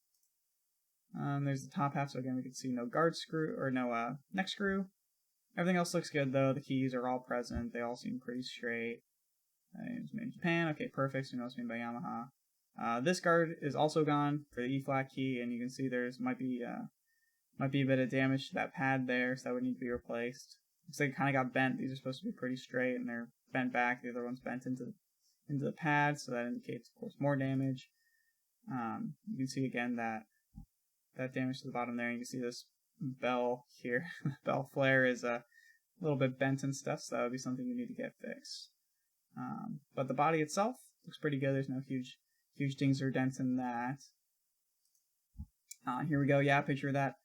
There's the top half, so again, we can see no guard screw, or no neck screw. Everything else looks good, though. The keys are all present. They all seem pretty straight. It's made in Japan. Okay, perfect. So you know it's made by Yamaha. This guard is also gone for the E-flat key, and you can see might be a bit of damage to that pad there, so that would need to be replaced. Looks like it kind of got bent. These are supposed to be pretty straight, and they're bent back. The other one's bent into the pad, so that indicates, of course, more damage. You can see again that damage to the bottom there. You can see this bell here. Bell flare is a little bit bent and stuff, so that would be something you need to get fixed. But the body itself looks pretty good. There's no huge dings or dents in that. Here we go. Yeah, picture of that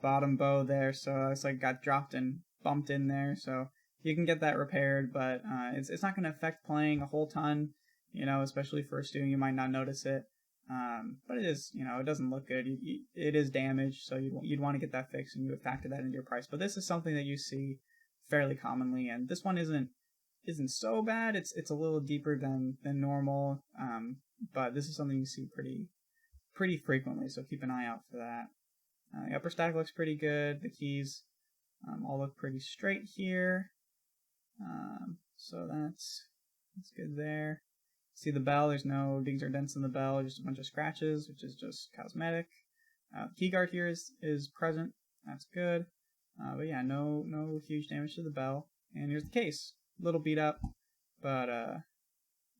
bottom bow there. So it's like got dropped and bumped in there. So you can get that repaired, but it's not going to affect playing a whole ton, especially for a student. You might not notice it, but it is, it doesn't look good. It is damaged, so you'd want to get that fixed, and you would factor that into your price. But this is something that you see fairly commonly, and this one isn't so bad. It's a little deeper than normal, but this is something you see pretty frequently, so keep an eye out for that. The upper stack looks pretty good. The keys all look pretty straight here. So that's good there. See the bell, there's no dings or dents in the bell, just a bunch of scratches, which is just cosmetic. Key guard here is present. That's good. But yeah, no huge damage to the bell. And here's the case. A little beat up, but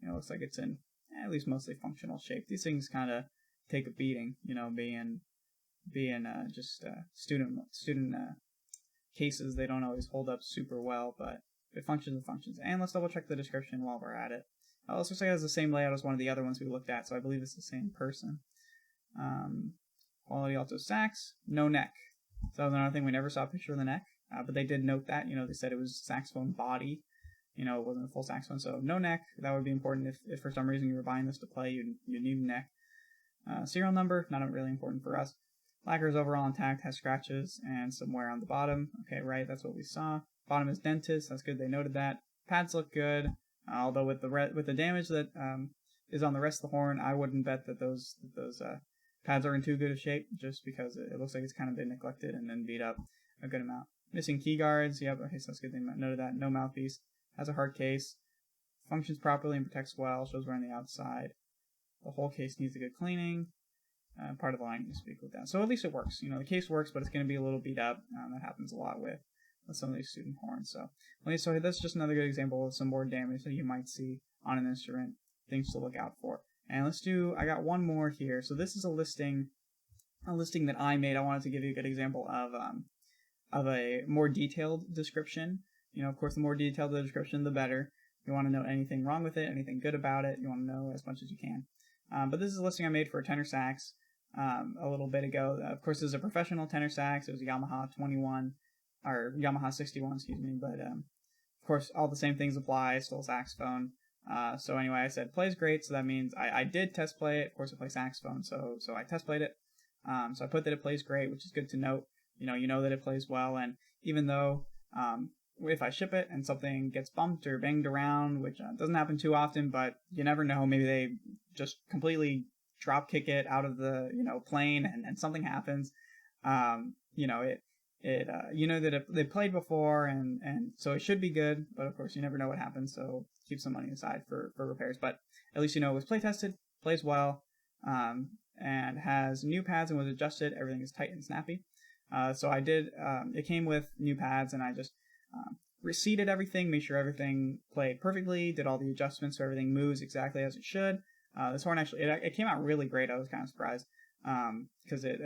looks like it's in at least mostly functional shape. These things kind of take a beating, being just student cases. They don't always hold up super well, but it functions. And let's double check the description while we're at it. This looks like it has the same layout as one of the other ones we looked at, so I believe it's the same person. Quality alto sax, no neck. So that was another thing, we never saw a picture of the neck, but they did note that. They said it was saxophone body. It wasn't a full saxophone, so no neck. That would be important if for some reason you were buying this to play, you need a neck. Serial number, not really important for us. Lacquer is overall intact, has scratches and some wear on the bottom. Okay, right, that's what we saw. Bottom is dented, that's good, they noted that. Pads look good, although with the damage that is on the rest of the horn, I wouldn't bet that those pads are in too good of shape, just because it looks like it's kind of been neglected and then beat up a good amount. Missing key guards, yep, okay, so that's good, they noted that. No mouthpiece, has a hard case. functions properly and protects well, shows wear on the outside. The whole case needs a good cleaning. Part of the line you speak with that. So at least it works. The case works, but it's going to be a little beat up. That happens a lot with some of these student horns. So that's just another good example of some more damage that you might see on an instrument, things to look out for. And I got one more here. So this is a listing that I made. I wanted to give you a good example of a more detailed description. Of course, the more detailed the description, the better. You want to know anything wrong with it, anything good about it. You want to know as much as you can. But this is a listing I made for a tenor sax a little bit ago. Of course, this is a professional tenor sax. It was a Yamaha 21, or Yamaha 61, excuse me. But of course, all the same things apply. Still saxophone. So anyway, I said plays great. So that means I did test play it. Of course, I play saxophone, so I test played it. So I put that it plays great, which is good to note. You know that it plays well, and even though if I ship it and something gets bumped or banged around, which doesn't happen too often, but you never know, maybe they just completely drop kick it out of the plane and something happens. You know that they played before, and so it should be good, but of course you never know what happens, so keep some money aside for repairs. But at least it was play tested, plays well, and has new pads and was adjusted. Everything is tight and snappy. So I did, it came with new pads, and I just reseated everything, made sure everything played perfectly, did all the adjustments so everything moves exactly as it should. This horn actually, it came out really great. I was kind of surprised, because it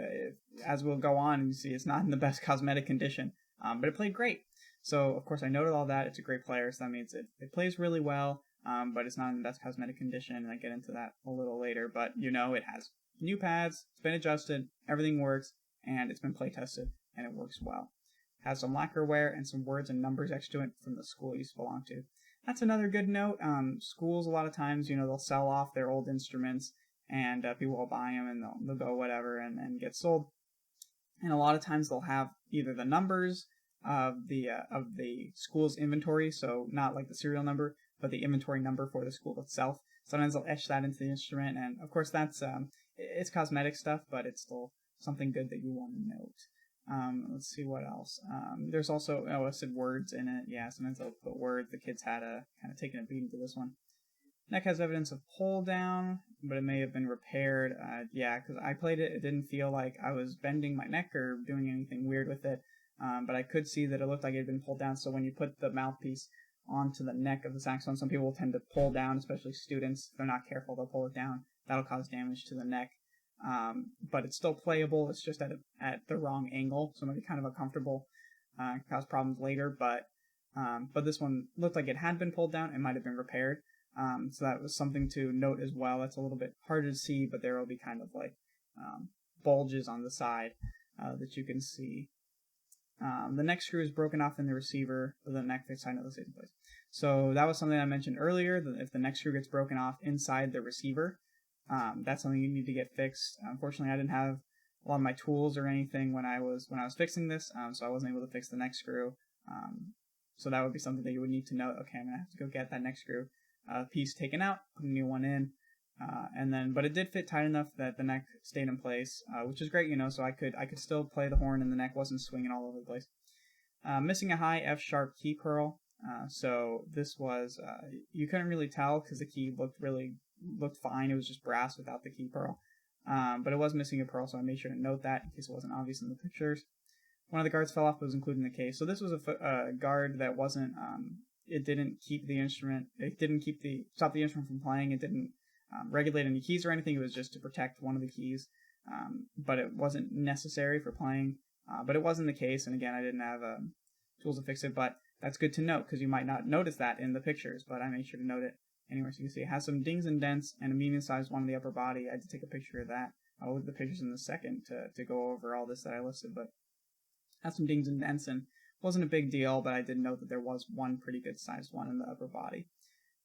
as we'll go on, you see it's not in the best cosmetic condition, but it played great. So of course I noted all that. It's a great player, so that means it plays really well, but it's not in the best cosmetic condition, and I get into that a little later. But it has new pads, it's been adjusted, everything works, and it's been play tested, and it works well. Has some lacquer wear and some words and numbers next to it from the school it used to belong to. That's another good note. Schools, a lot of times, they'll sell off their old instruments, and people will buy them, and they'll go whatever and get sold. And a lot of times they'll have either the numbers of the school's inventory, so not like the serial number, but the inventory number for the school itself. Sometimes they'll etch that into the instrument, and of course that's it's cosmetic stuff, but it's still something good that you want to note. Let's see what else. There's also, I said words in it. Yeah, sometimes they'll put words. The kids had kind of taken a beating to this one. Neck has evidence of pull down, but it may have been repaired. Yeah, because I played it, it didn't feel like I was bending my neck or doing anything weird with it. But I could see that it looked like it had been pulled down. So when you put the mouthpiece onto the neck of the saxophone, some people tend to pull down, especially students. If they're not careful, they'll pull it down. That'll cause damage to the neck. But it's still playable. It's just at the wrong angle, so it might be kind of uncomfortable, cause problems later. But this one looked like it had been pulled down. It might have been repaired. So that was something to note as well. That's a little bit harder to see, but there will be kind of like bulges on the side that you can see. The neck screw is broken off in the receiver, but the neck fixed side stays in place. So that was something I mentioned earlier, that if the neck screw gets broken off inside the receiver, that's something you need to get fixed. Unfortunately, I didn't have a lot of my tools or anything when I was fixing this, so I wasn't able to fix the neck screw. So that would be something that you would need to know. Okay, I'm gonna have to go get that neck screw piece taken out, put a new one in, but it did fit tight enough that the neck stayed in place, which is great, so I could still play the horn and the neck wasn't swinging all over the place. Missing a high F sharp key pearl. So this was you couldn't really tell because the key looked fine. It was just brass without the key pearl, but it was missing a pearl, so I made sure to note that in case it wasn't obvious in the pictures. One of the guards fell off, but was included in the case. So this was a guard that wasn't. It didn't keep the instrument. It didn't stop the instrument from playing. It didn't regulate any keys or anything. It was just to protect one of the keys, but it wasn't necessary for playing. But it wasn't the case, and again, I didn't have tools to fix it. But that's good to note because you might not notice that in the pictures. But I made sure to note it anyway. So you can see it has some dings and dents and a medium-sized one in the upper body. I had to take a picture of that. I'll look at the pictures in a second to go over all this that I listed, but it has some dings and dents and wasn't a big deal, but I did note that there was one pretty good sized one in the upper body.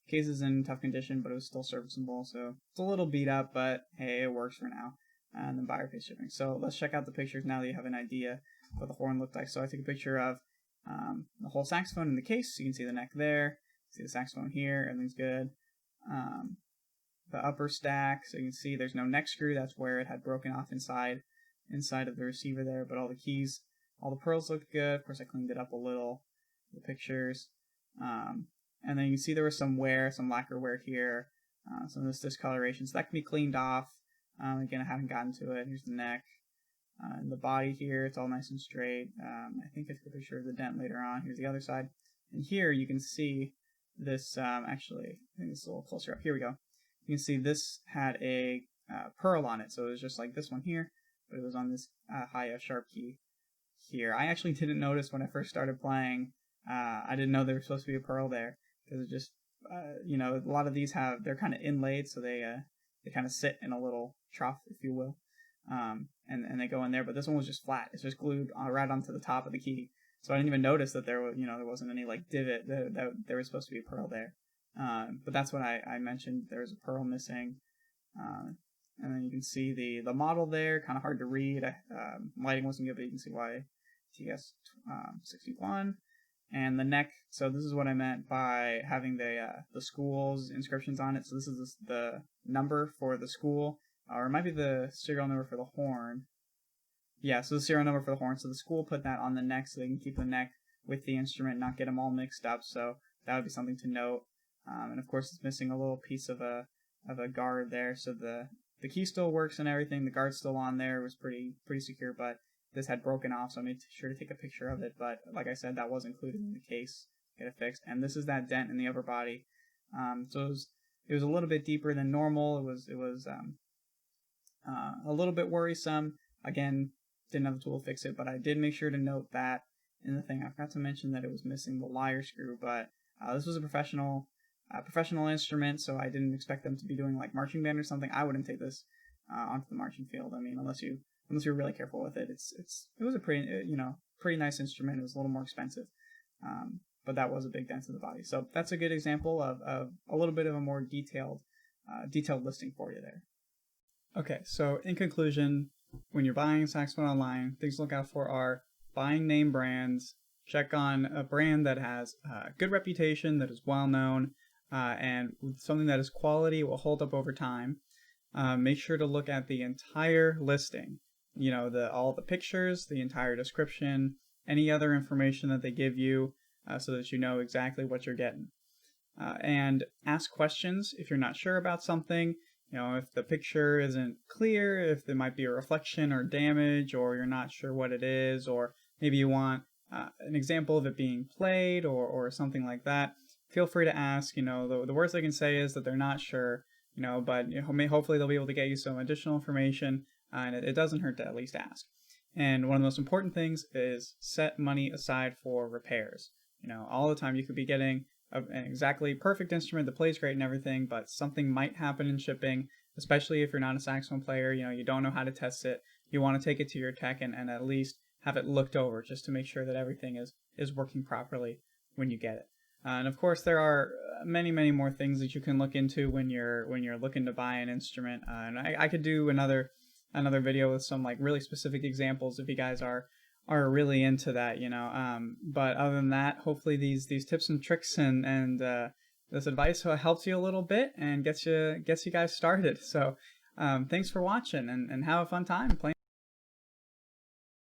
Case is in tough condition, but it was still serviceable, so it's a little beat up, but hey, it works for now. And then buyer pays shipping. So let's check out the pictures now that you have an idea what the horn looked like. So I took a picture of the whole saxophone in the case, so you can see the neck there, see the saxophone here, everything's good. The upper stack, so you can see there's no neck screw, that's where it had broken off inside of the receiver there, but all the keys, all the pearls looked good. Of course, I cleaned it up a little, the pictures. and then you can see there was some wear, some lacquer wear here, some of this discoloration, so that can be cleaned off. Again, I haven't gotten to it. Here's the neck. And the body here, it's all nice and straight. I think I took a picture of the dent later on. Here's the other side. And here you can see this, actually, I think it's a little closer up. Here we go. You can see this had a pearl on it. So it was just like this one here, but it was on this high F sharp key here. I actually didn't notice when I first started playing. I didn't know there was supposed to be a pearl there, because it just, you know, a lot of these they're kind of inlaid, so they kind of sit in a little trough, if you will. And they go in there, but this one was just flat. It's just glued right onto the top of the key. So I didn't even notice that there wasn't any like divot that there was supposed to be a pearl there. But that's what I mentioned. There was a pearl missing. And then you can see the model there, kind of hard to read. Lighting wasn't good, but you can see why TS 61. And the neck, so this is what I meant by having the school's inscriptions on it. So this is the number for the school, or it might be the serial number for the horn. Yeah, so the serial number for the horn. So the school put that on the neck so they can keep the neck with the instrument, not get them all mixed up. So that would be something to note. And of course, it's missing a little piece of a guard there. So the key still works and everything. The guard's still on there. It was pretty secure, but this had broken off, so I made sure to take a picture of it. But like I said, that was included in the case. Get it fixed. And this is that dent in the upper body. So it was a little bit deeper than normal. It was a little bit worrisome. Again, didn't have the tool to fix it, but I did make sure to note that in the thing. I forgot to mention that it was missing the lyre screw, but this was a professional instrument, so I didn't expect them to be doing like marching band or something. I wouldn't take this onto the marching field. I mean, unless you're really careful with it. It was a pretty nice instrument. It was a little more expensive, but that was a big dent in the body. So that's a good example of a little bit of a more detailed listing for you there. Okay, so in conclusion, when you're buying a saxophone online, things to look out for are buying name brands. Check on a brand that has a good reputation, that is well known, and something that is quality, will hold up over time. Make sure to look at the entire listing. You know, all the pictures, the entire description, any other information that they give you, so that you know exactly what you're getting. And ask questions if you're not sure about something. You know, if the picture isn't clear, if there might be a reflection or damage, or you're not sure what it is, or maybe you want an example of it being played or something like that, feel free to ask. You know, the worst they can say is that they're not sure, you know, but hopefully they'll be able to get you some additional information, and it doesn't hurt to at least ask. And one of the most important things is set money aside for repairs. You know, all the time you could be getting an exactly perfect instrument that plays great and everything, but something might happen in shipping, especially if you're not a saxophone player. You know, you don't know how to test it. You want to take it to your tech and at least have it looked over, just to make sure that everything is working properly when you get it. And of course, there are many more things that you can look into when you're looking to buy an instrument. And I could do another video with some like really specific examples if you guys are really into that, you know. But other than that, hopefully these tips and tricks and this advice helps you a little bit and gets you guys started. So thanks for watching, and have a fun time playing.